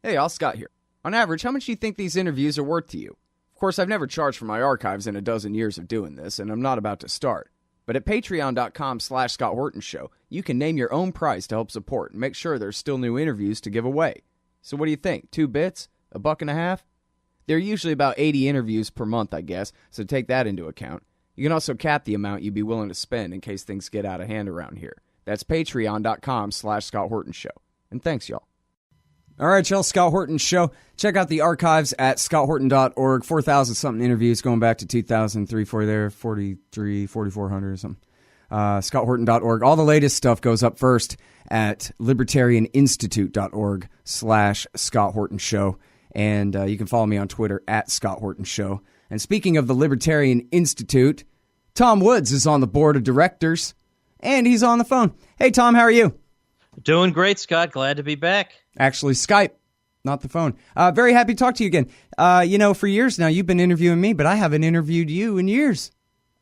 Hey, all Scott here. On average, how much do you think these interviews are worth to you? Of course, I've never charged for my archives in a dozen years of doing this, and I'm not about to start. But at patreon.com/Scott Horton Show, you can name your own price to help support and make sure there's still new interviews to give away. So what do you think? 2 bits? $1.50? There are usually about 80 interviews per month, I guess, so take that into account. You can also cap the amount you'd be willing to spend in case things get out of hand around here. That's patreon.com/Scott Horton Show. And thanks, y'all. All right, y'all, Scott Horton Show. Check out the archives at scotthorton.org. 4,000-something interviews going back to 2003, 4 there, 43, 4,400 or something. scotthorton.org. All the latest stuff goes up first at libertarianinstitute.org/Scott Horton Show. And you can follow me on Twitter at Scott Horton Show. And speaking of the Libertarian Institute, Tom Woods is on the board of directors, and he's on the phone. Hey, Tom, how are you? Doing great, Scott. Glad to be back. Actually, Skype, not the phone. Very happy to talk to you again. For years now, you've been interviewing me, but I haven't interviewed you in years.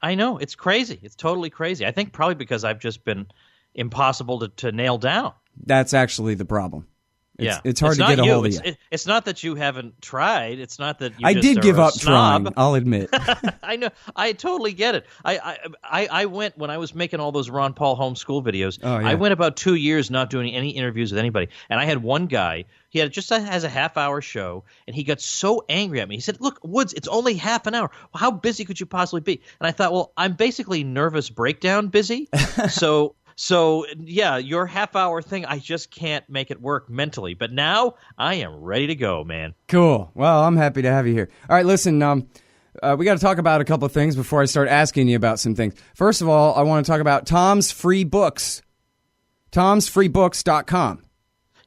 I know. It's crazy. It's totally crazy. I think probably because I've just been impossible to nail down. That's actually the problem. Yeah, it's hard to get a hold of you. It's not that you haven't tried. It's not that you I just did are give a up snob. trying, I'll admit. I know. I totally get it. I went, when I was making all those Ron Paul homeschool videos, I went about 2 years not doing any interviews with anybody. And I had one guy, he has a half-hour show, and he got so angry at me. He said, look, Woods, it's only half an hour. How busy could you possibly be? And I thought, well, I'm basically nervous breakdown busy. So, yeah, your half-hour thing, I just can't make it work mentally. But now I am ready to go, man. Cool. Well, I'm happy to have you here. All right, listen, we got to talk about a couple of things before I start asking you about some things. First of all, I want to talk about Tom's Free Books, tomsfreebooks.com.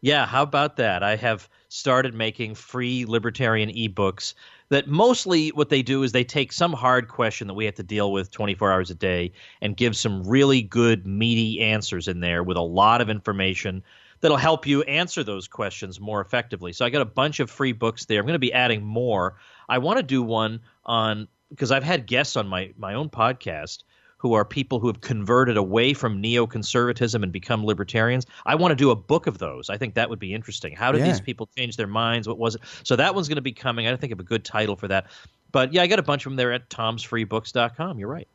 Yeah, how about that? I have started making free libertarian ebooks that mostly what they do is they take some hard question that we have to deal with 24 hours a day and give some really good, meaty answers in there with a lot of information that'll help you answer those questions more effectively. So I got a bunch of free books there. I'm going to be adding more. I want to do one on – because I've had guests on my own podcast who are people who have converted away from neoconservatism and become libertarians. I want to do a book of those. I think that would be interesting. How did these people change their minds? What was it? So that one's going to be coming. I don't think of a good title for that. But, yeah, I got a bunch of them there at tomsfreebooks.com. You're right.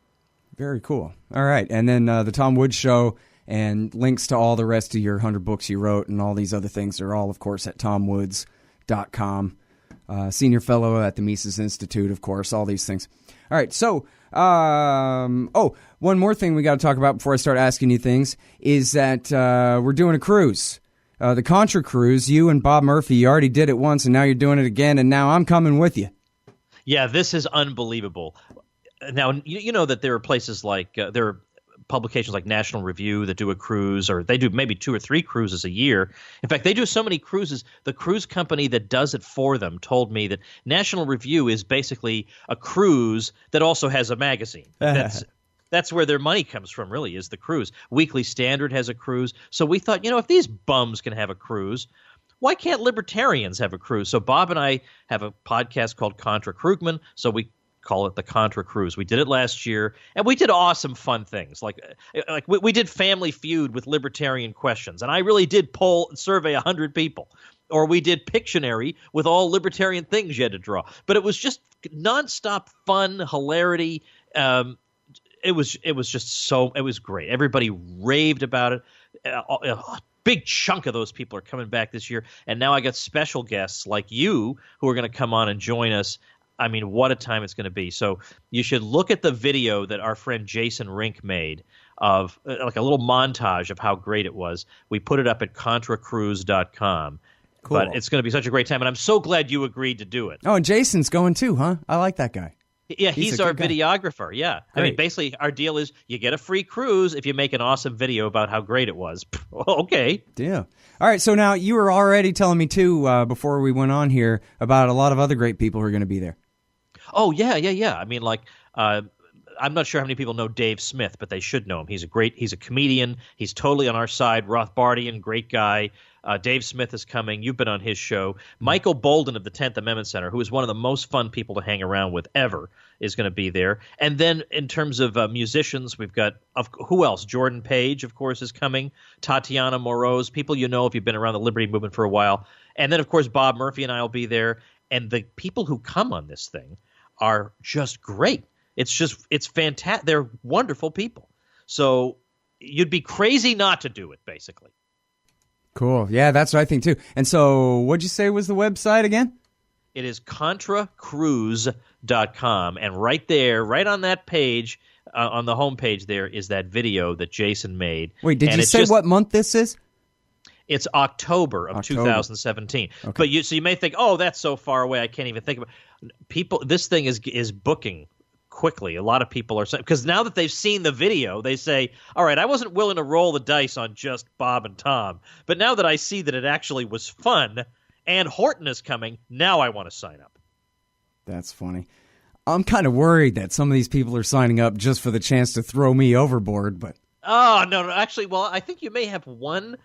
Very cool. All right. And then the Tom Woods Show and links to all the rest of your 100 books you wrote and all these other things are all, of course, at tomwoods.com. Senior fellow at the Mises Institute, of course, all these things. All right. So, one more thing we got to talk about before I start asking you things is that we're doing a cruise. The Contra Cruise, you and Bob Murphy, you already did it once, and now you're doing it again, and now I'm coming with you. Yeah, this is unbelievable. Now, you know that there are places like there are publications like National Review that do a cruise, or they do maybe 2 or 3 cruises a year. In fact, they do so many cruises, the cruise company that does it for them told me that National Review is basically a cruise that also has a magazine. That's where their money comes from, really, is the cruise. Weekly Standard has a cruise. So we thought, if these bums can have a cruise, why can't libertarians have a cruise? So Bob and I have a podcast called Contra Krugman, so we call it the Contra Cruise. We did it last year, and we did awesome, fun things. Like we did Family Feud with libertarian questions, and I really did poll and survey 100 people. Or we did Pictionary with all libertarian things you had to draw. But it was just nonstop fun, hilarity. It was great. Everybody raved about it. A big chunk of those people are coming back this year, and now I got special guests like you who are going to come on and join us. I mean, what a time it's going to be. So you should look at the video that our friend Jason Rink made of like a little montage of how great it was. We put it up at contracruise.com. Cool. But it's going to be such a great time, and I'm so glad you agreed to do it. Oh, and Jason's going too, huh? I like that guy. Yeah, he's our videographer, yeah. Great. I mean, basically, our deal is you get a free cruise if you make an awesome video about how great it was. Okay. Yeah. All right, so now you were already telling me, too, before we went on here, about a lot of other great people who are going to be there. Oh, yeah. I mean, like, I'm not sure how many people know Dave Smith, but they should know him. He's a comedian. He's totally on our side. Rothbardian, great guy. Dave Smith is coming. You've been on his show. Michael Bolden of the 10th Amendment Center, who is one of the most fun people to hang around with ever, is going to be there. And then in terms of musicians, we've got who else? Jordan Page, of course, is coming. Tatiana Moroz, people you know if you've been around the liberty movement for a while. And then, of course, Bob Murphy and I will be there. And the people who come on this thing are just great. It's fantastic. They're wonderful people. So you'd be crazy not to do it, basically. Cool. Yeah, that's what I think, too. And so what'd you say was the website again? It is contracruise.com. And right there, right on that page, on the homepage there, is that video that Jason made. Wait, did you say what month this is? It's October of 2017. Okay. But you may think, oh, that's so far away, I can't even think about it. People, this thing is booking quickly. A lot of people are saying, because now that they've seen the video, they say, all right, I wasn't willing to roll the dice on just Bob and Tom, but now that I see that it actually was fun and Horton is coming, now I want to sign up. That's funny. I'm kind of worried that some of these people are signing up just for the chance to throw me overboard, but... Oh, no, actually, well, I think you may have one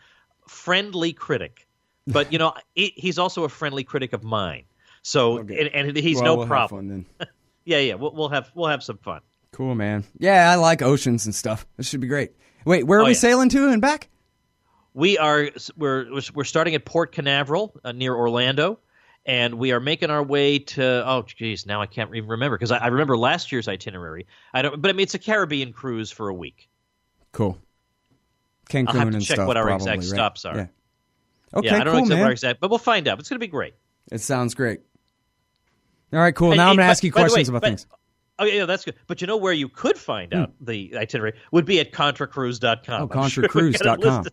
friendly critic, but, he's also a friendly critic of mine. So, okay. and he's no problem. Have fun, then. Yeah, we'll have some fun. Cool, man. Yeah, I like oceans and stuff. This should be great. Wait, where are we sailing to and back? We're starting at Port Canaveral near Orlando, and we are making our way to. Oh, geez, now I can't even remember because I remember last year's itinerary. It's a Caribbean cruise for a week. Cool. Cancun I'll have to and check stuff, what our probably, exact stops are. Yeah. Okay, I don't know exactly man. what our exact, but we'll find out. It's going to be great. It sounds great. All right, cool. Now I'm going to ask you questions about things. Oh, yeah, that's good. But where you could find out the itinerary would be at contracruise.com. Oh, contracruise.com.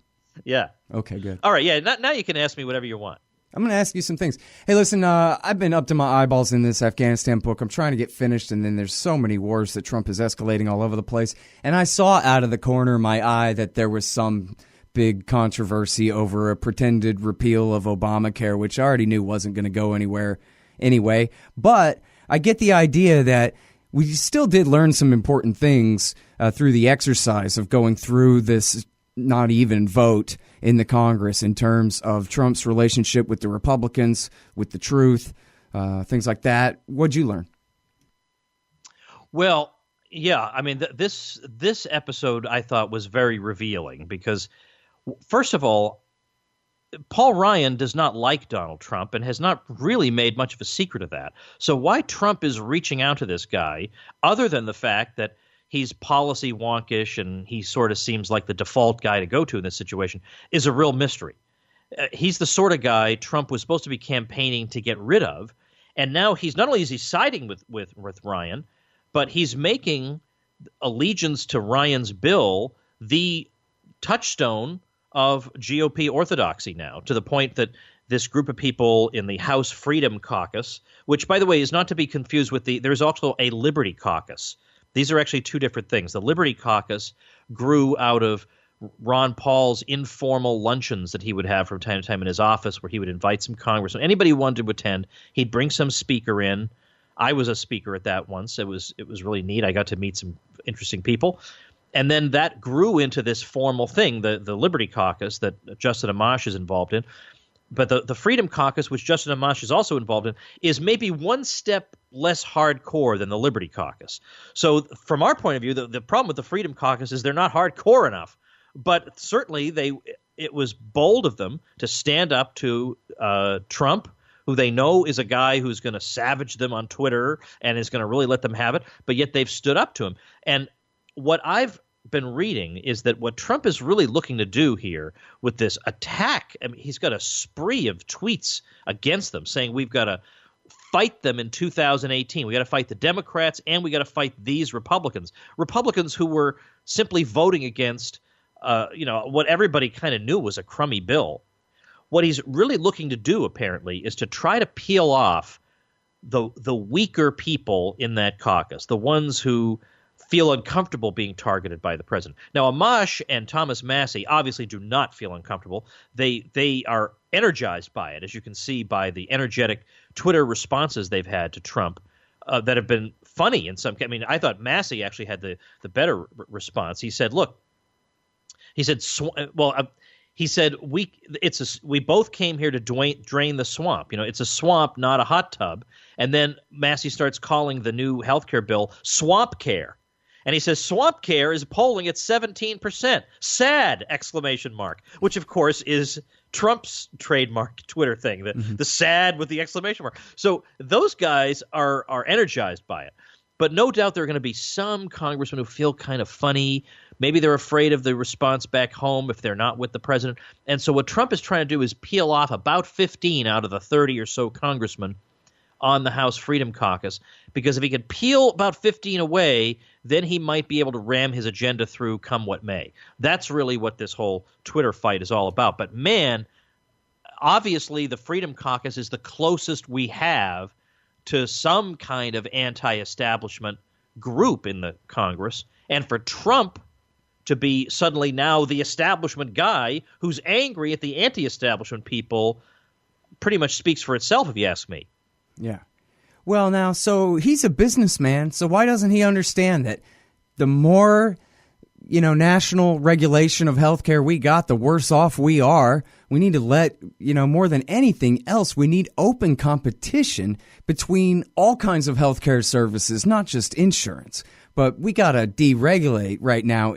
Yeah. Okay, good. All right, yeah. Now you can ask me whatever you want. I'm going to ask you some things. Hey, listen, I've been up to my eyeballs in this Afghanistan book. I'm trying to get finished, and then there's so many wars that Trump is escalating all over the place. And I saw out of the corner of my eye that there was some big controversy over a pretended repeal of Obamacare, which I already knew wasn't going to go anywhere anyway. But I get the idea that we still did learn some important things through the exercise of going through this not even vote in the Congress in terms of Trump's relationship with the Republicans, with the truth, things like that. What'd you learn? Well, yeah, I mean, this episode I thought was very revealing because, first of all, Paul Ryan does not like Donald Trump and has not really made much of a secret of that. So why Trump is reaching out to this guy, other than the fact that he's policy wonkish and he sort of seems like the default guy to go to in this situation, is a real mystery. He's the sort of guy Trump was supposed to be campaigning to get rid of, and now he's not only is he siding with Ryan, but he's making allegiance to Ryan's bill the touchstone of GOP orthodoxy now, to the point that this group of people in the House Freedom Caucus, which, by the way, is not to be confused with there's also a Liberty Caucus. These are actually two different things. The Liberty Caucus grew out of Ron Paul's informal luncheons that he would have from time to time in his office, where he would invite some congressmen. Anybody who wanted to attend, he'd bring some speaker in. I was a speaker at that once. It was really neat. I got to meet some interesting people. And then that grew into this formal thing, the Liberty Caucus that Justin Amash is involved in. But the Freedom Caucus, which Justin Amash is also involved in, is maybe one step less hardcore than the Liberty Caucus. So from our point of view, the problem with the Freedom Caucus is they're not hardcore enough. But certainly it was bold of them to stand up to Trump, who they know is a guy who's going to savage them on Twitter and is going to really let them have it. But yet they've stood up to him. And what I've been reading is that what Trump is really looking to do here with this attack, I mean, he's got a spree of tweets against them saying we've got to fight them in 2018. We got to fight the Democrats and we got to fight these Republicans who were simply voting against, what everybody kind of knew was a crummy bill. What he's really looking to do, apparently, is to try to peel off the weaker people in that caucus, the ones who feel uncomfortable being targeted by the president. Now, Amash and Thomas Massie obviously do not feel uncomfortable. They are energized by it, as you can see by the energetic Twitter responses they've had to Trump that have been funny in some. I mean, I thought Massie actually had the better response. He said, "Look," he said, we both came here to drain the swamp. You know, it's a swamp, not a hot tub." And then Massie starts calling the new healthcare bill swamp care. And he says, swamp care is polling at 17%. Sad! ! Which, of course, is Trump's trademark Twitter thing, the sad with the exclamation mark. So those guys are energized by it. But no doubt there are going to be some congressmen who feel kind of funny. Maybe they're afraid of the response back home if they're not with the president. And so what Trump is trying to do is peel off about 15 out of the 30 or so congressmen on the House Freedom Caucus, because if he could peel about 15 away, then he might be able to ram his agenda through come what may. That's really what this whole Twitter fight is all about. But man, obviously the Freedom Caucus is the closest we have to some kind of anti-establishment group in the Congress. And for Trump to be suddenly now the establishment guy who's angry at the anti-establishment people pretty much speaks for itself, if you ask me. Yeah. Well, now, so he's a businessman, so why doesn't he understand that the more, national regulation of healthcare we got, the worse off we are? We need to let, more than anything else, we need open competition between all kinds of healthcare services, not just insurance. But we got to deregulate right now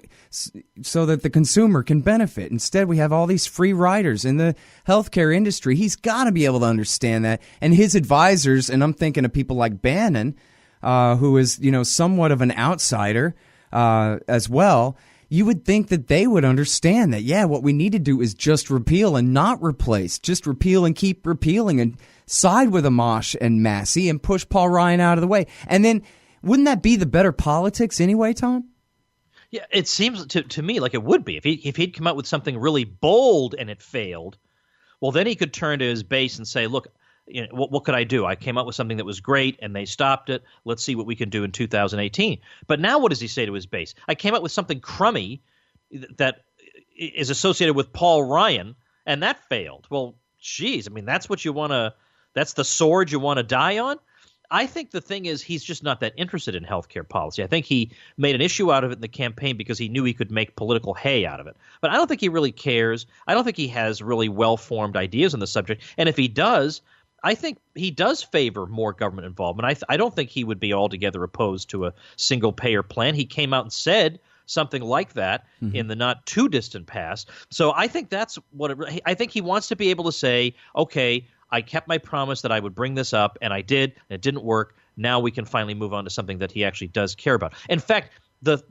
so that the consumer can benefit. Instead, we have all these free riders in the healthcare industry. He's got to be able to understand that. And his advisors, and I'm thinking of people like Bannon, who is, somewhat of an outsider as well. You would think that they would understand that, yeah, what we need to do is just repeal and not replace. Just repeal and keep repealing and side with Amash and Massey and push Paul Ryan out of the way. And then wouldn't that be the better politics anyway, Tom? Yeah, it seems to me like it would be. If he'd come out with something really bold and it failed, well, then he could turn to his base and say, look, what could I do? I came up with something that was great and they stopped it. Let's see what we can do in 2018. But now what does he say to his base? I came up with something crummy that is associated with Paul Ryan, and that failed. Well, geez, that's what you want to – that's the sword you want to die on? I think the thing is he's just not that interested in healthcare policy. I think he made an issue out of it in the campaign because he knew he could make political hay out of it. But I don't think he really cares. I don't think he has really well-formed ideas on the subject. And if he does – I think he does favor more government involvement. I don't think he would be altogether opposed to a single-payer plan. He came out and said something like that in the not-too-distant past. So I think that's what I think he wants to be able to say, okay, I kept my promise that I would bring this up, and I did, and it didn't work. Now we can finally move on to something that he actually does care about. In fact, the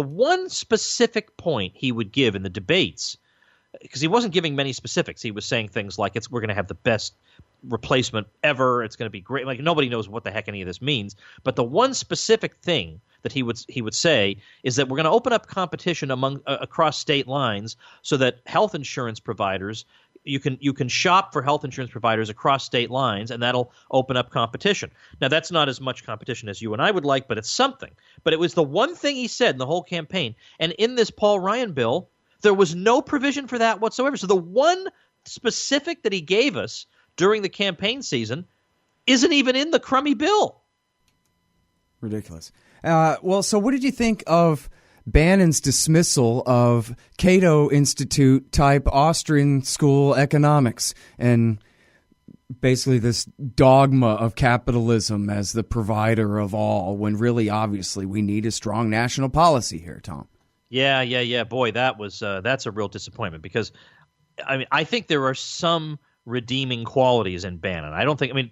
one specific point he would give in the debates, because he wasn't giving many specifics. He was saying things like, we're going to have the best replacement ever. It's going to be great. Like nobody knows what the heck any of this means. But the one specific thing that he would say is that we're going to open up competition across state lines so that health insurance providers you can shop for health insurance providers across state lines, and that'll open up competition. Now that's not as much competition as you and I would like, but it's something. But it was the one thing he said in the whole campaign. And in this Paul Ryan bill, there was no provision for that whatsoever. So the one specific that he gave us during the campaign season isn't even in the crummy bill. Ridiculous. Well, so what did you think of Bannon's dismissal of Cato Institute type Austrian school economics and basically this dogma of capitalism as the provider of all, when really obviously we need a strong national policy here, Tom? Yeah. Boy, that's a real disappointment because I think there are some redeeming qualities in Bannon.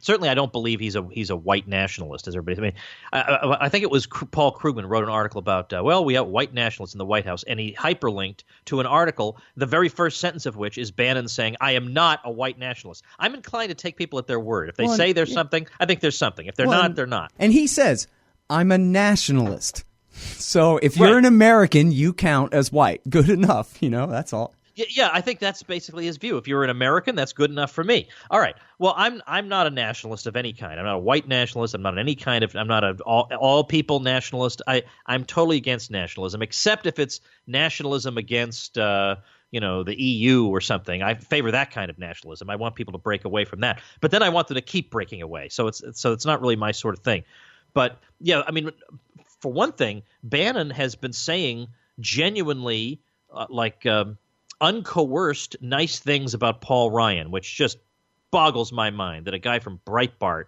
Certainly I don't believe he's a white nationalist, as everybody. I think it was Paul Krugman wrote an article about we have white nationalists in the White House, and he hyperlinked to an article, the very first sentence of which is Bannon saying, "I am not a white nationalist." I'm inclined to take people at their word. If they say there's something, I think there's something. If they're not, they're not. And he says, "I'm a nationalist." So if you're an American, you count as white. Good enough, that's all. Yeah, I think that's basically his view. If you're an American, that's good enough for me. All right. Well, I'm not a nationalist of any kind. I'm not a white nationalist. I'm not I'm not an all people nationalist. I'm totally against nationalism, except if it's nationalism against the EU or something. I favor that kind of nationalism. I want people to break away from that. But then I want them to keep breaking away. So it's not really my sort of thing. But yeah, for one thing, Bannon has been saying genuinely uncoerced nice things about Paul Ryan, which just boggles my mind that a guy from Breitbart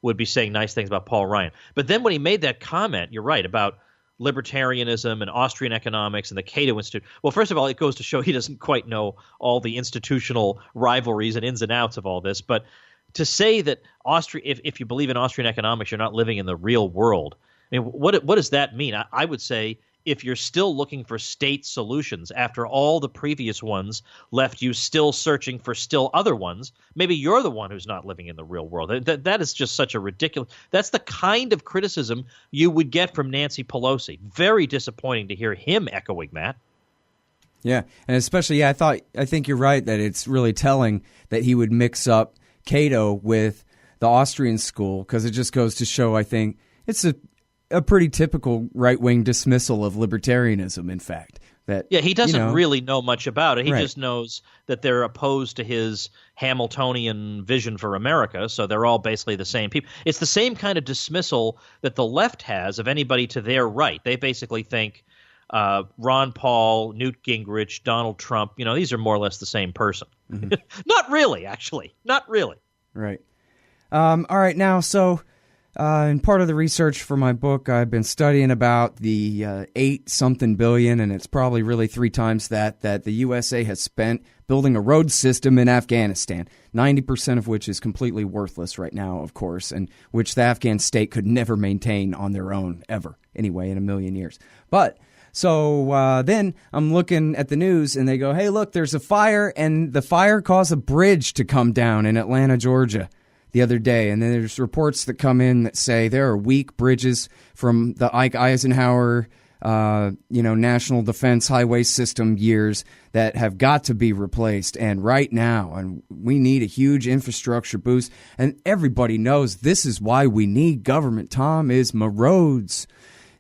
would be saying nice things about Paul Ryan. But then when he made that comment, you're right, about libertarianism and Austrian economics and the Cato Institute. Well, first of all, it goes to show he doesn't quite know all the institutional rivalries and ins and outs of all this. But to say that if you believe in Austrian economics, you're not living in the real world. I mean, what does that mean? I would say if you're still looking for state solutions after all the previous ones left you still searching for still other ones, maybe you're the one who's not living in the real world. That is just such a ridiculous – that's the kind of criticism you would get from Nancy Pelosi. Very disappointing to hear him echoing that. Yeah, and especially, I think you're right that it's really telling that he would mix up Cato with the Austrian school, because it just goes to show, I think, it's a pretty typical right-wing dismissal of libertarianism, in fact. He doesn't really know much about it. He right. just knows that they're opposed to his Hamiltonian vision for America, so they're all basically the same people. It's the same kind of dismissal that the left has of anybody to their right. They basically think Ron Paul, Newt Gingrich, Donald Trump, these are more or less the same person. Mm-hmm. Not really, actually. Not really. Right. All right, now, so in part of the research for my book, I've been studying about the 8-something billion, and it's probably really 3 times that the USA has spent building a road system in Afghanistan, 90% of which is completely worthless right now, of course, and which the Afghan state could never maintain on their own, ever, anyway, in a million years. But so then I'm looking at the news, and they go, hey, look, there's a fire, and the fire caused a bridge to come down in Atlanta, Georgia, the other day. And then there's reports that come in that say there are weak bridges from the Ike Eisenhower, National Defense Highway System years that have got to be replaced. And right now, and we need a huge infrastructure boost. And everybody knows this is why we need government, Tom, is my roads.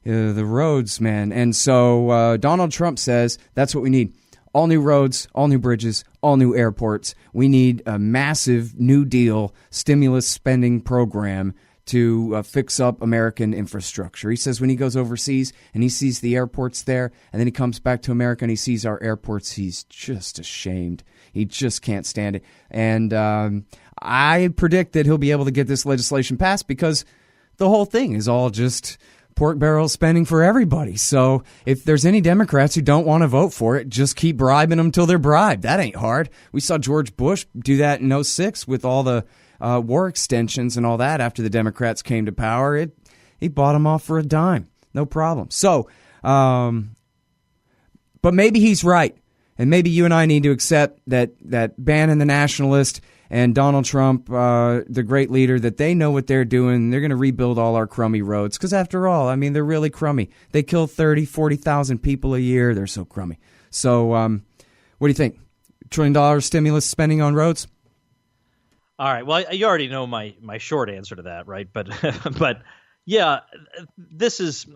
The roads, man. And so Donald Trump says that's what we need. All new roads, all new bridges, all new airports. We need a massive New Deal stimulus spending program to fix up American infrastructure. He says when he goes overseas and he sees the airports there, and then he comes back to America and he sees our airports, he's just ashamed. He just can't stand it. And I predict that he'll be able to get this legislation passed because the whole thing is all just pork barrel spending for everybody. So if there's any Democrats who don't want to vote for it, just keep bribing them till they're bribed. That ain't hard. We saw George Bush do that in 2006 with all the war extensions and all that after the Democrats came to power. He bought them off for a dime. No problem. So, but maybe he's right. And maybe you and I need to accept that Bannon, the nationalist, and Donald Trump, the great leader, that they know what they're doing. They're going to rebuild all our crummy roads. Because after all, I mean, they're really crummy. They kill 30, 40,000 people a year. They're so crummy. So what do you think? $1 trillion stimulus spending on roads? All right. Well, you already know my short answer to that, right? But yeah, this is,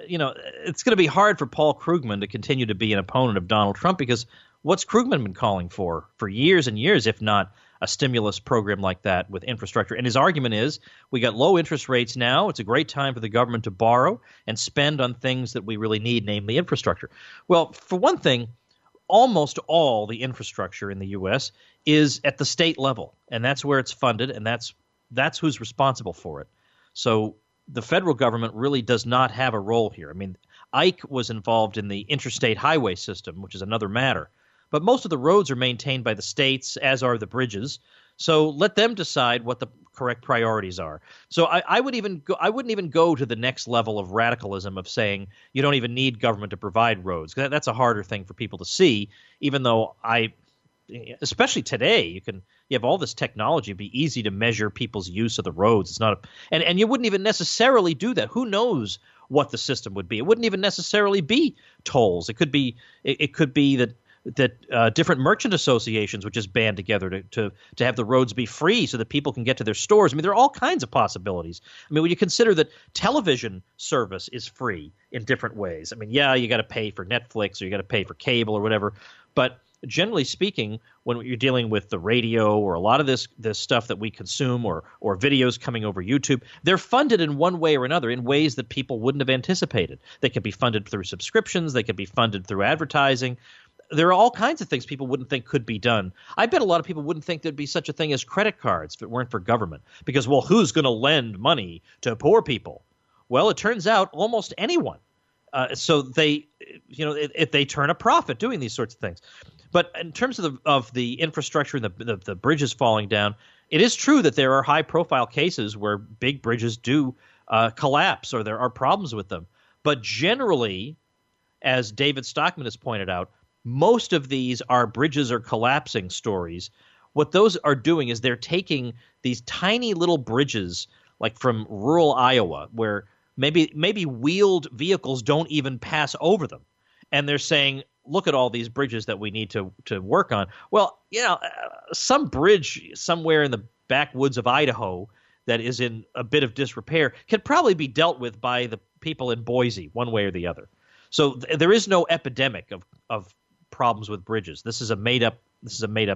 it's going to be hard for Paul Krugman to continue to be an opponent of Donald Trump, because what's Krugman been calling for years and years, if not a stimulus program like that with infrastructure? And his argument is we got low interest rates now. It's a great time for the government to borrow and spend on things that we really need, namely infrastructure. Well, for one thing, almost all the infrastructure in the U.S. is at the state level, and that's where it's funded, and that's who's responsible for it. So the federal government really does not have a role here. I mean, Ike was involved in the interstate highway system, which is another matter. But most of the roads are maintained by the states, as are the bridges. So let them decide what the correct priorities are. So I wouldn't even go to the next level of radicalism of saying you don't even need government to provide roads. That's a harder thing for people to see, even though especially today, you have all this technology. It'd be easy to measure people's use of the roads. It's not and you wouldn't even necessarily do that. Who knows what the system would be? It wouldn't even necessarily be tolls. It could be that different merchant associations would just band together to have the roads be free so that people can get to their stores. I mean, there are all kinds of possibilities. I mean, when you consider that television service is free in different ways. I mean, yeah, you got to pay for Netflix or you got to pay for cable or whatever, but generally speaking, when you're dealing with the radio or a lot of this stuff that we consume or videos coming over YouTube, they're funded in one way or another in ways that people wouldn't have anticipated. They could be funded through subscriptions. They could be funded through advertising. There are all kinds of things people wouldn't think could be done. I bet a lot of people wouldn't think there'd be such a thing as credit cards if it weren't for government. Because, well, who's going to lend money to poor people? Well, it turns out almost anyone. So they, if they turn a profit doing these sorts of things. But in terms of the infrastructure and the bridges falling down, it is true that there are high-profile cases where big bridges do collapse or there are problems with them. But generally, as David Stockman has pointed out, most of these are bridges are collapsing stories. What those are doing is they're taking these tiny little bridges, like from rural Iowa, where maybe wheeled vehicles don't even pass over them. And they're saying, look at all these bridges that we need to work on. Well, some bridge somewhere in the backwoods of Idaho that is in a bit of disrepair can probably be dealt with by the people in Boise one way or the other. So there is no epidemic of problems with bridges. This is a made up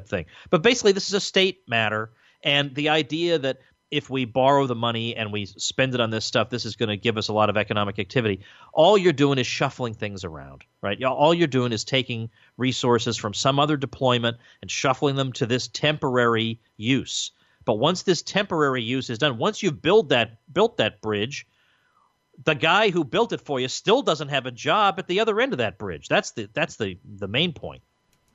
thing. But basically, this is a state matter, and the idea that if we borrow the money and we spend it on this stuff, this is going to give us a lot of economic activity. All you're doing is shuffling things around, right? All you're doing is taking resources from some other deployment and shuffling them to this temporary use. But once this temporary use is done, once you've built that bridge, the guy who built it for you still doesn't have a job at the other end of that bridge. That's the main point.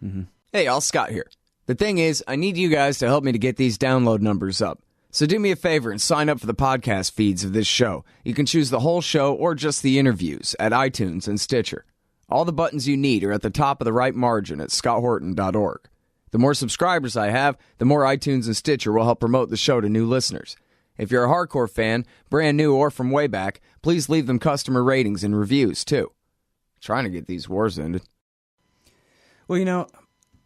Mm-hmm. Hey, all, Scott here. The thing is, I need you guys to help me to get these download numbers up. So do me a favor and sign up for the podcast feeds of this show. You can choose the whole show or just the interviews at iTunes and Stitcher. All the buttons you need are at the top of the right margin at scotthorton.org. The more subscribers I have, the more iTunes and Stitcher will help promote the show to new listeners. If you're a hardcore fan, brand new or from way back, please leave them customer ratings and reviews, too. Trying to get these wars ended. Well,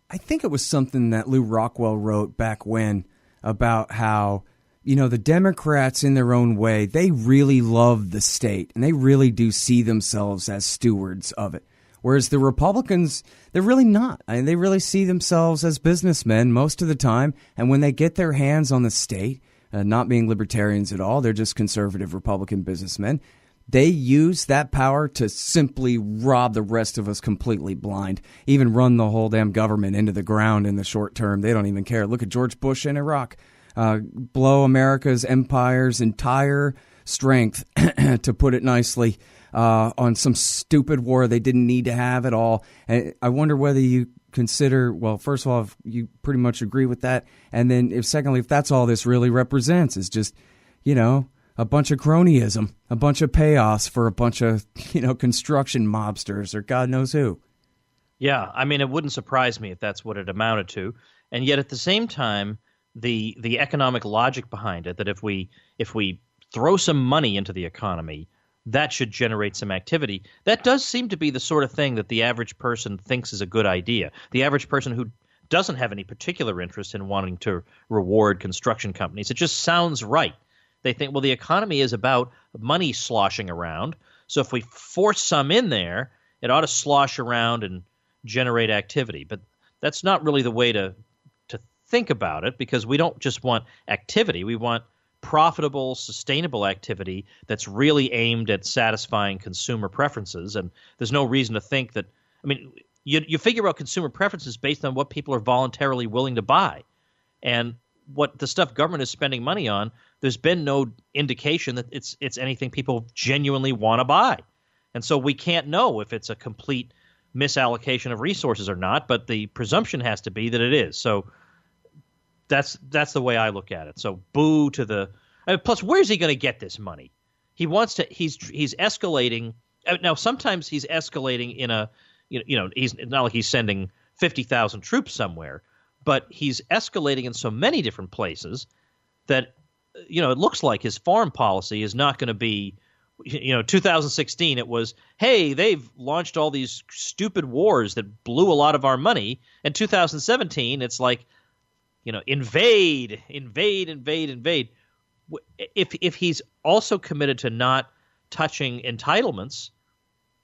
I think it was something that Lew Rockwell wrote back when about how, the Democrats in their own way, they really love the state and they really do see themselves as stewards of it. Whereas the Republicans, they're really not. I mean, they really see themselves as businessmen most of the time. And when they get their hands on the state, not being libertarians at all, they're just conservative Republican businessmen, they use that power to simply rob the rest of us completely blind, even run the whole damn government into the ground in the short term. They don't even care. Look at George Bush in Iraq. Blow America's empire's entire strength, to put it nicely, on some stupid war they didn't need to have at all. And I wonder whether you consider, well, first of all, if you pretty much agree with that, and then if that's all this really represents is just, a bunch of cronyism, a bunch of payoffs for a bunch of, construction mobsters or God knows who. Yeah, I mean, it wouldn't surprise me if that's what it amounted to. And yet at the same time, the economic logic behind it, that if we throw some money into the economy, that should generate some activity. That does seem to be the sort of thing that the average person thinks is a good idea. The average person who doesn't have any particular interest in wanting to reward construction companies, it just sounds right. They think, well, the economy is about money sloshing around, so if we force some in there, it ought to slosh around and generate activity. But that's not really the way to think about it, because we don't just want activity. We want profitable, sustainable activity that's really aimed at satisfying consumer preferences. And there's no reason to think that, I mean, you figure out consumer preferences based on what people are voluntarily willing to buy. And what the stuff government is spending money on, there's been no indication that it's anything people genuinely want to buy. And so we can't know if it's a complete misallocation of resources or not, but the presumption has to be that it is. So that's the way I look at it. So boo to the plus, where's he going to get this money? He wants to. He's escalating now. Sometimes he's escalating in a he's not like he's sending 50,000 troops somewhere, but he's escalating in so many different places that it looks like his foreign policy is not going to be. 2016, it was, hey, they've launched all these stupid wars that blew a lot of our money. And 2017, it's like, invade. If he's also committed to not touching entitlements,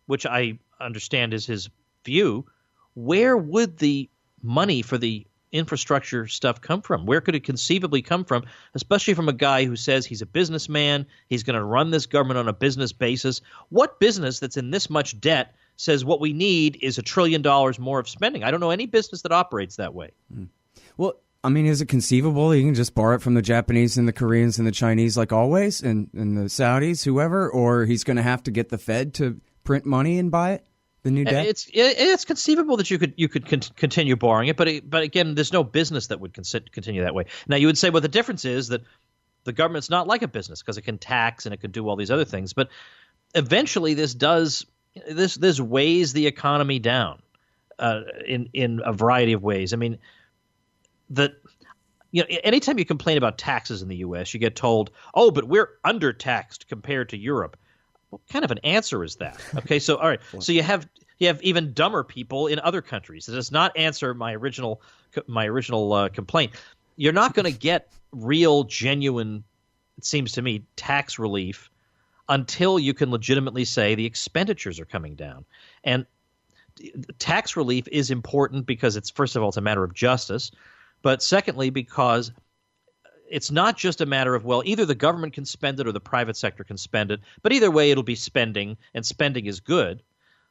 which I understand is his view, where would the money for the infrastructure stuff come from? Where could it conceivably come from, especially from a guy who says he's a businessman, he's going to run this government on a business basis? What business that's in this much debt says what we need is $1 trillion more of spending? I don't know any business that operates that way. Well, I mean, is it conceivable you can just borrow it from the Japanese and the Koreans and the Chinese like always, and the Saudis, whoever, or he's going to have to get the Fed to print money and buy it? The new debt? It's conceivable that you could continue borrowing it, but again, there's no business that would continue that way. Now, you would say, well, the difference is that the government's not like a business because it can tax and it can do all these other things. But eventually, this weighs the economy down in a variety of ways. I mean, anytime you complain about taxes in the U.S., you get told, "Oh, but we're undertaxed compared to Europe." What kind of an answer is that? Okay, so all right, so you have even dumber people in other countries. It does not answer my original complaint. You're not going to get real, genuine, it seems to me, tax relief until you can legitimately say the expenditures are coming down. And tax relief is important because it's, first of all, it's a matter of justice, but secondly, because it's not just a matter of, well, either the government can spend it or the private sector can spend it, but either way it'll be spending, and spending is good.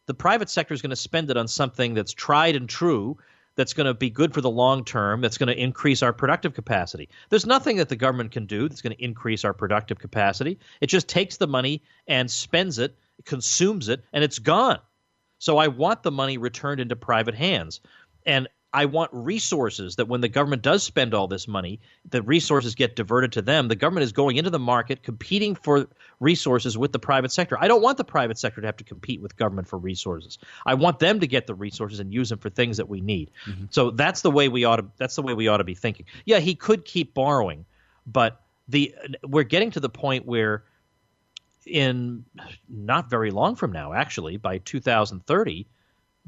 The private sector is going to spend it on something that's tried and true, that's going to be good for the long term, that's going to increase our productive capacity. There's nothing that the government can do that's going to increase our productive capacity. It just takes the money and spends it, consumes it, and it's gone. So I want the money returned into private hands. And I want resources that when the government does spend all this money, the resources get diverted to them. The government is going into the market, competing for resources with the private sector. I don't want the private sector to have to compete with government for resources. I want them to get the resources and use them for things that we need. Mm-hmm. So that's the way we ought to be thinking. Yeah, he could keep borrowing, but we're getting to the point where in not very long from now, actually, by 2030,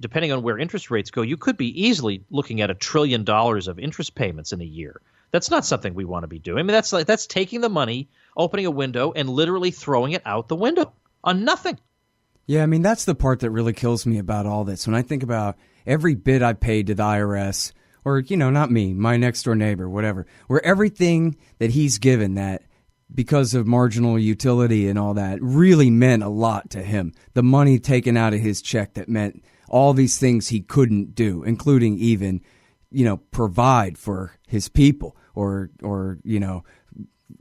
depending on where interest rates go, you could be easily looking at $1 trillion of interest payments in a year. That's not something we want to be doing. I mean, that's taking the money, opening a window, and literally throwing it out the window on nothing. Yeah, I mean, that's the part that really kills me about all this. When I think about every bit I paid to the IRS, or, not me, my next door neighbor, whatever, where everything that he's given that because of marginal utility and all that really meant a lot to him. The money taken out of his check that meant all these things he couldn't do, including even, provide for his people or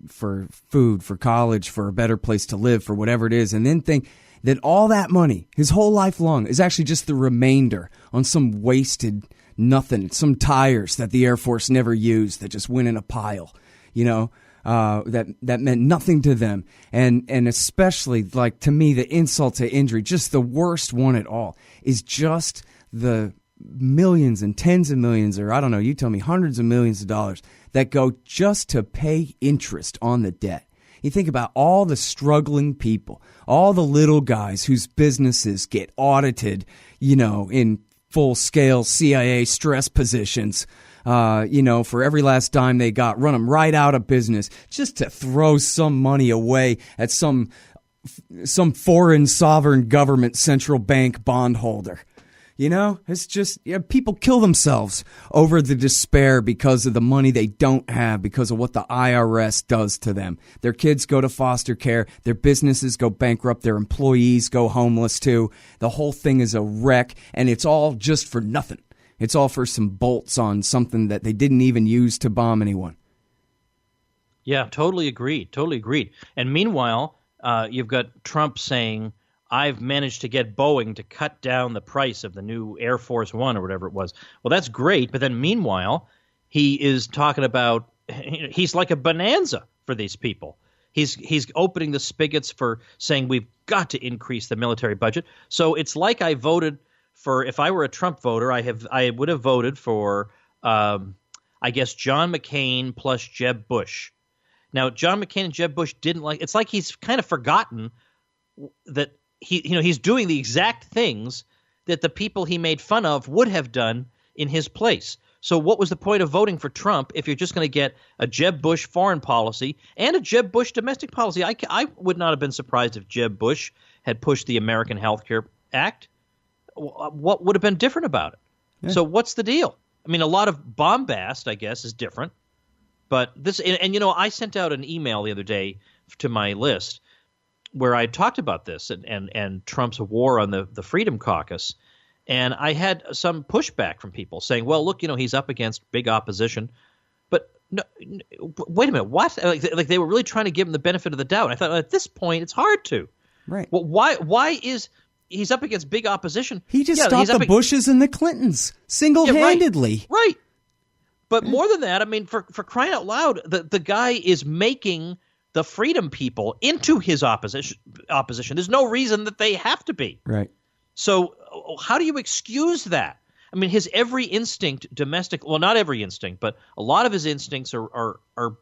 for food, for college, for a better place to live, for whatever it is. And then think that all that money, his whole life long, is actually just the remainder on some wasted nothing, some tires that the Air Force never used that just went in a pile, that meant nothing to them. And especially, like, to me, the insult to injury, just the worst one at all, is just the millions and tens of millions, or I don't know, you tell me, hundreds of millions of dollars that go just to pay interest on the debt. You think about all the struggling people, all the little guys whose businesses get audited, in full-scale CIA stress positions, for every last dime they got, run them right out of business just to throw some money away at some foreign sovereign government central bank bondholder. It's just people kill themselves over the despair because of the money they don't have, because of what the IRS does to them. Their kids go to foster care. Their businesses go bankrupt. Their employees go homeless too. The whole thing is a wreck, and it's all just for nothing. It's all for some bolts on something that they didn't even use to bomb anyone. Yeah, totally agreed. And meanwhile, you've got Trump saying, I've managed to get Boeing to cut down the price of the new Air Force One or whatever it was. Well, that's great. But then meanwhile, he is talking about he's like a bonanza for these people. He's opening the spigots for saying we've got to increase the military budget. So it's like I voted for, if I were a Trump voter, I would have voted for, I guess, John McCain plus Jeb Bush. Now, John McCain and Jeb Bush didn't like. It's like he's kind of forgotten that he's doing the exact things that the people he made fun of would have done in his place. So what was the point of voting for Trump if you're just going to get a Jeb Bush foreign policy and a Jeb Bush domestic policy? I would not have been surprised if Jeb Bush had pushed the American Health Care Act. What would have been different about it? Yeah. So what's the deal? I mean, a lot of bombast, I guess, is different. But this, and I sent out an email the other day to my list where I talked about this and Trump's war on the Freedom Caucus. And I had some pushback from people saying, well, look, he's up against big opposition. But no, wait a minute, what? Like they were really trying to give him the benefit of the doubt. I thought, at this point, it's hard to. Right. Well, why is he's up against big opposition. He just stopped the Bushes and the Clintons single-handedly. Right. But more than that, I mean, for crying out loud, the guy is making the freedom people into his opposition. There's no reason that they have to be. Right. So how do you excuse that? I mean, his every instinct well, not every instinct, but a lot of his instincts are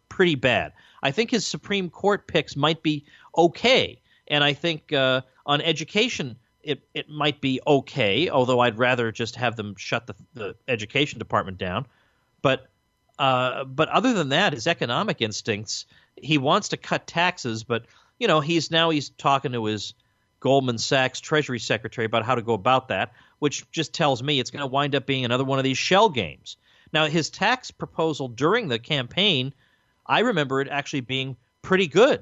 pretty bad. I think his Supreme Court picks might be okay. And I think on education, it might be okay, although I'd rather just have them shut the education department down. But other than that, his economic instincts, he wants to cut taxes, but he's talking to his Goldman Sachs Treasury Secretary about how to go about that, which just tells me it's going to wind up being another one of these shell games. Now, his tax proposal during the campaign, I remember it actually being pretty good.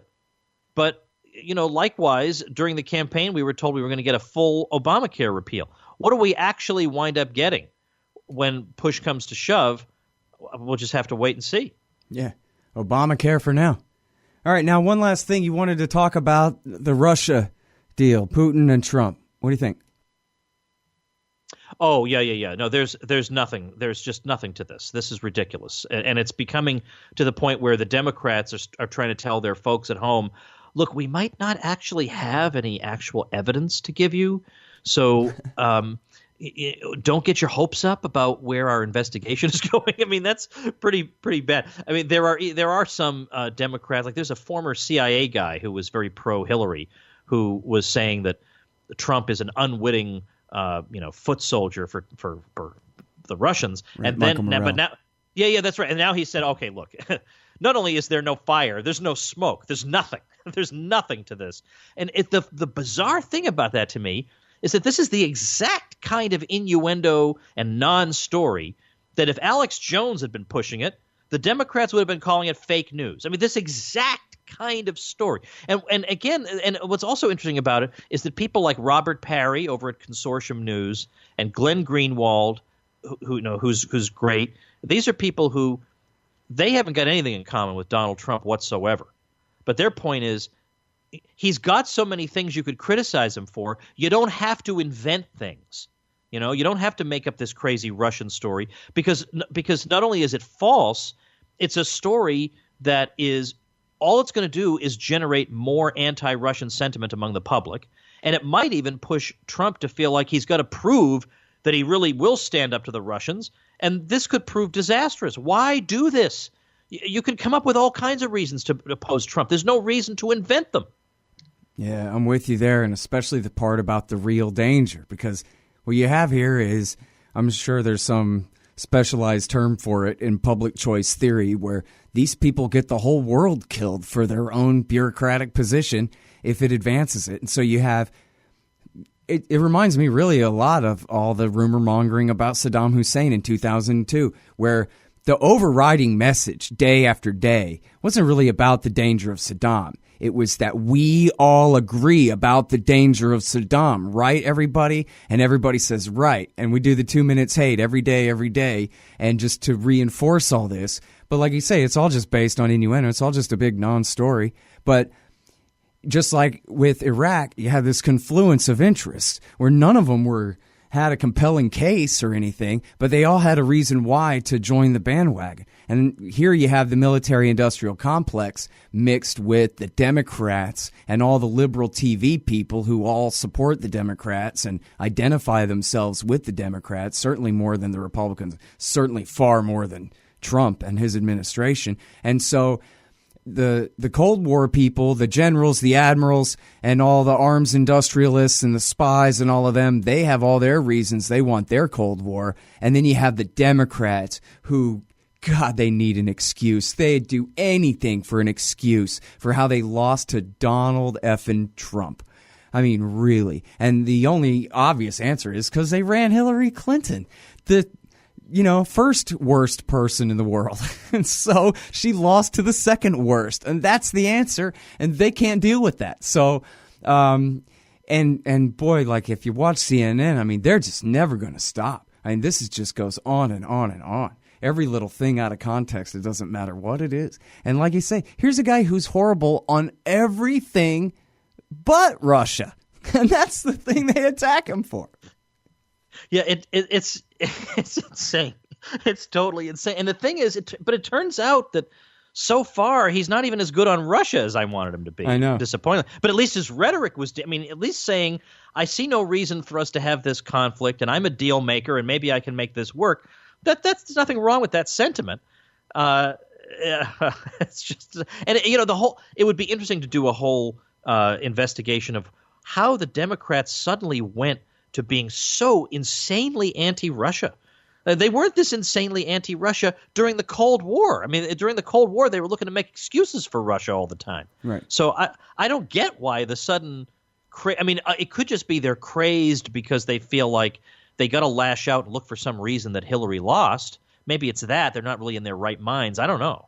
But, likewise, during the campaign, we were told we were going to get a full Obamacare repeal. What do we actually wind up getting when push comes to shove? We'll just have to wait and see. Yeah, Obamacare for now. All right, now one last thing. You wanted to talk about the Russia deal, Putin and Trump. What do you think? Oh, yeah. No, there's nothing. There's just nothing to this. This is ridiculous. And it's becoming to the point where the Democrats are trying to tell their folks at home, look, we might not actually have any actual evidence to give you. So don't get your hopes up about where our investigation is going. I mean, that's pretty bad. I mean, there are some Democrats, like there's a former CIA guy who was very pro-Hillary, who was saying that Trump is an unwitting foot soldier for the Russians. Right, and then that's right. And now he said, okay, look, not only is there no fire, there's no smoke, there's nothing. There's nothing to this. And the bizarre thing about that to me is that this is the exact kind of innuendo and non-story that if Alex Jones had been pushing it, the Democrats would have been calling it fake news. I mean, this exact kind of story. And again, and what's also interesting about it is that people like Robert Parry over at Consortium News and Glenn Greenwald, who's great, these are people who they haven't got anything in common with Donald Trump whatsoever. But their point is he's got so many things you could criticize him for. You don't have to invent things. You don't have to make up this crazy Russian story because not only is it false, it's a story that is all it's going to do is generate more anti-Russian sentiment among the public. And it might even push Trump to feel like he's got to prove that he really will stand up to the Russians. And this could prove disastrous. Why do this? You could come up with all kinds of reasons to oppose Trump. There's no reason to invent them. Yeah, I'm with you there, and especially the part about the real danger, because what you have here is, I'm sure there's some specialized term for it in public choice theory, where these people get the whole world killed for their own bureaucratic position if it advances it. And so you have, it reminds me really a lot of all the rumor mongering about Saddam Hussein in 2002, where the overriding message day after day wasn't really about the danger of Saddam. It was that we all agree about the danger of Saddam, right, everybody? And everybody says, right. And we do the 2 minutes hate every day. And just to reinforce all this. But like you say, it's all just based on innuendo. It's all just a big non-story. But just like with Iraq, you have this confluence of interests where none of them had a compelling case or anything, but they all had a reason why to join the bandwagon. And here you have the military-industrial complex mixed with the Democrats and all the liberal TV people who all support the Democrats and identify themselves with the Democrats, certainly more than the Republicans, certainly far more than Trump and his administration. And so the Cold War people, the generals, the admirals, and all the arms industrialists and the spies and all of them, they have all their reasons they want their Cold War. And then you have the Democrats who, God, they need an excuse. They'd do anything for an excuse for how they lost to Donald effing Trump. I mean, really. And the only obvious answer is because they ran Hillary Clinton. The first worst person in the world. And so she lost to the second worst. And that's the answer. And they can't deal with that. So, and boy, like if you watch CNN, I mean, they're just never going to stop. I mean, this just goes on and on and on. Every little thing out of context, it doesn't matter what it is. And like you say, here's a guy who's horrible on everything but Russia. And that's the thing they attack him for. Yeah, it's insane. It's totally insane. And the thing is, but it turns out that so far he's not even as good on Russia as I wanted him to be. I know. Disappointing. But at least his rhetoric was, at least saying, I see no reason for us to have this conflict, and I'm a deal maker, and maybe I can make this work. There's nothing wrong with that sentiment. It's just, and it would be interesting to do a whole investigation of how the Democrats suddenly went to being so insanely anti-Russia. They weren't this insanely anti-Russia during the Cold War. I mean, during the Cold War, they were looking to make excuses for Russia all the time. Right. So I don't get why the sudden it could just be they're crazed because they feel like they got to lash out and look for some reason that Hillary lost. Maybe it's that. They're not really in their right minds. I don't know.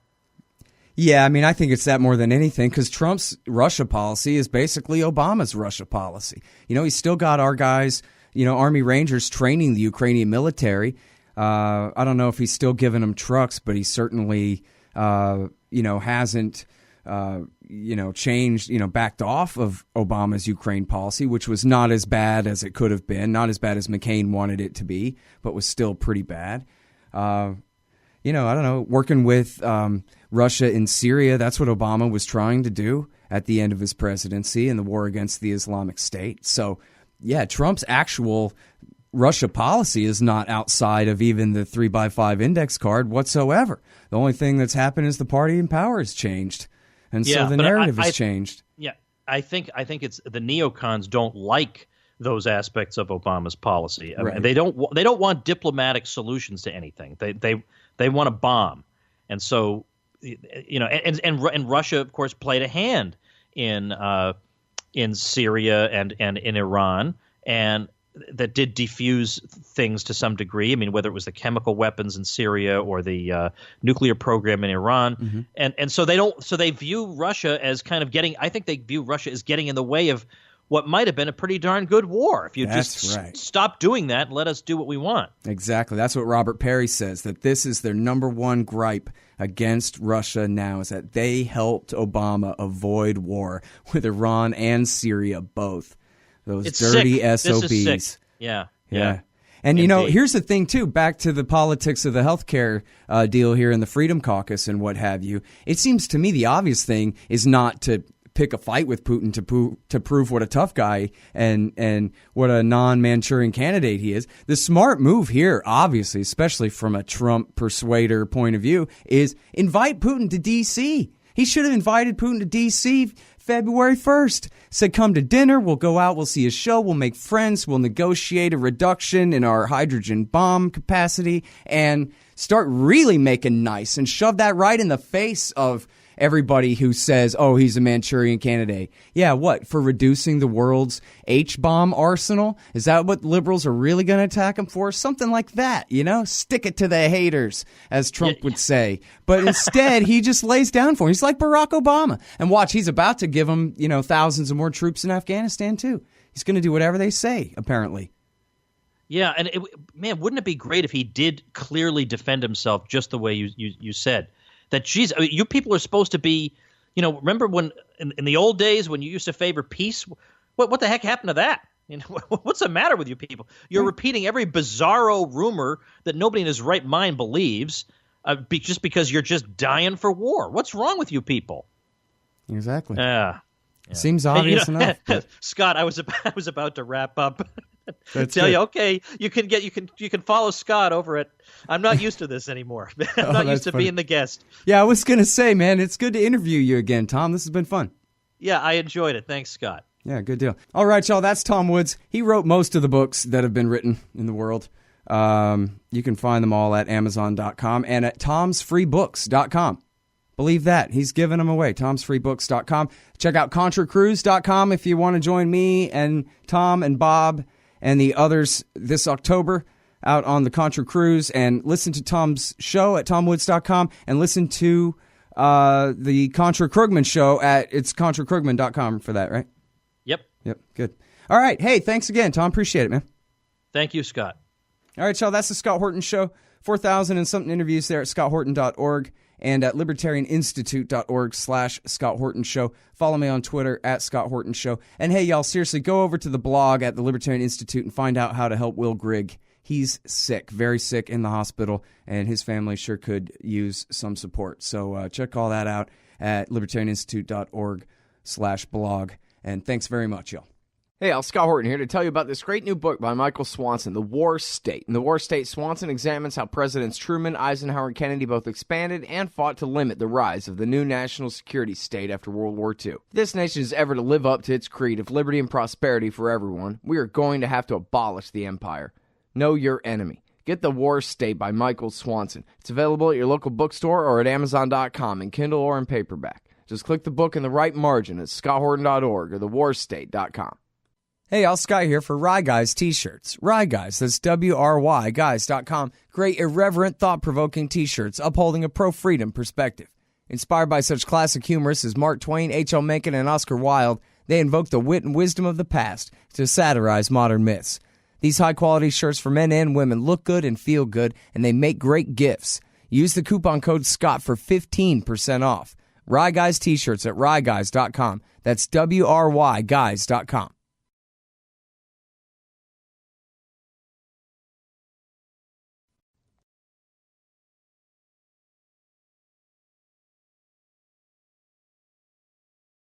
Yeah, I think it's that more than anything, because Trump's Russia policy is basically Obama's Russia policy. He's still got our guys, Army Rangers training the Ukrainian military. I don't know if he's still giving them trucks, but he certainly, hasn't, changed, backed off of Obama's Ukraine policy, which was not as bad as it could have been, not as bad as McCain wanted it to be, but was still pretty bad. I don't know, working with Russia in Syria, that's what Obama was trying to do at the end of his presidency in the war against the Islamic State. So, yeah, Trump's actual Russia policy is not outside of even the 3x5 index card whatsoever. The only thing that's happened is the party in power has changed. And so the narrative has changed. Yeah, I think it's the neocons don't like those aspects of Obama's policy. Right. They don't want diplomatic solutions to anything. They want to bomb. And so and Russia, of course, played a hand in Syria and in Iran, and that did defuse things to some degree. Whether it was the chemical weapons in Syria or the nuclear program in Iran, Mm-hmm. and so they view Russia as kind of getting. I think they view Russia as getting in the way of what might have been a pretty darn good war if you stop doing that and let us do what we want. Exactly. That's what Robert Perry says, that this is their number one gripe against Russia now, is that they helped Obama avoid war with Iran and Syria both. Those dirty sick. SOBs. This is sick. Yeah. And, here's the thing, too, back to the politics of the healthcare deal here in the Freedom Caucus and what have you. It seems to me the obvious thing is not to pick a fight with Putin to prove what a tough guy and what a non-Manchurian candidate he is. The smart move here, obviously, especially from a Trump persuader point of view, is invite Putin to D.C. He should have invited Putin to D.C. February 1st. Said, come to dinner, we'll go out, we'll see a show, we'll make friends, we'll negotiate a reduction in our hydrogen bomb capacity and start really making nice and shove that right in the face of everybody who says, oh, he's a Manchurian candidate. Yeah, what? For reducing the world's H-bomb arsenal? Is that what liberals are really going to attack him for? Something like that, Stick it to the haters, as Trump would say. But instead, he just lays down for him. He's like Barack Obama. And watch, he's about to give him, thousands of more troops in Afghanistan, too. He's going to do whatever they say, apparently. Yeah, and wouldn't it be great if he did clearly defend himself just the way you said? That, you people are supposed to be, remember when in the old days when you used to favor peace? What the heck happened to that? What's the matter with you people? You're repeating every bizarro rumor that nobody in his right mind believes just because you're just dying for war. What's wrong with you people? Exactly. Yeah. Seems obvious enough. But... Scott, I was about to wrap up. Tell you, okay, you can follow Scott over at. I'm not used to this anymore. I'm not used to being the guest. Yeah, I was gonna say, man, it's good to interview you again, Tom. This has been fun. Yeah, I enjoyed it. Thanks, Scott. Yeah, good deal. All right, y'all. That's Tom Woods. He wrote most of the books that have been written in the world. You can find them all at Amazon.com and at Tom'sFreeBooks.com. Believe that. He's giving them away. Tom'sFreeBooks.com. Check out ContraCruise.com if you want to join me and Tom and Bob and the others this October out on the Contra Cruise, and listen to Tom's show at TomWoods.com and listen to the Contra Krugman show at ContraCrugman.com for that, right? Yep, good. All right. Hey, thanks again, Tom. Appreciate it, man. Thank you, Scott. All right, y'all. That's the Scott Horton Show. 4,000 and something interviews there at scotthorton.org. and at libertarianinstitute.org/Scott Horton Show. Follow me on Twitter at Scott Horton Show. And hey, y'all, seriously, go over to the blog at the Libertarian Institute and find out how to help Will Grigg. He's sick, very sick in the hospital, and his family sure could use some support. So check all that out at libertarianinstitute.org/blog. And thanks very much, y'all. Hey, Scott Horton here to tell you about this great new book by Michael Swanson, The War State. In The War State, Swanson examines how Presidents Truman, Eisenhower, and Kennedy both expanded and fought to limit the rise of the new national security state after World War II. If this nation is ever to live up to its creed of liberty and prosperity for everyone, we are going to have to abolish the empire. Know your enemy. Get The War State by Michael Swanson. It's available at your local bookstore or at Amazon.com in Kindle or in paperback. Just click the book in the right margin at scotthorton.org or thewarstate.com. Hey, y'all, Scott here for Rye Guys t-shirts. Rye Guys, that's WRY guys.com. Great, irreverent, thought-provoking t-shirts upholding a pro-freedom perspective. Inspired by such classic humorists as Mark Twain, H.L. Mencken, and Oscar Wilde, they invoke the wit and wisdom of the past to satirize modern myths. These high-quality shirts for men and women look good and feel good, and they make great gifts. Use the coupon code SCOTT for 15% off. Rye Guys t-shirts at ryeguys.com. That's WRY guys.com.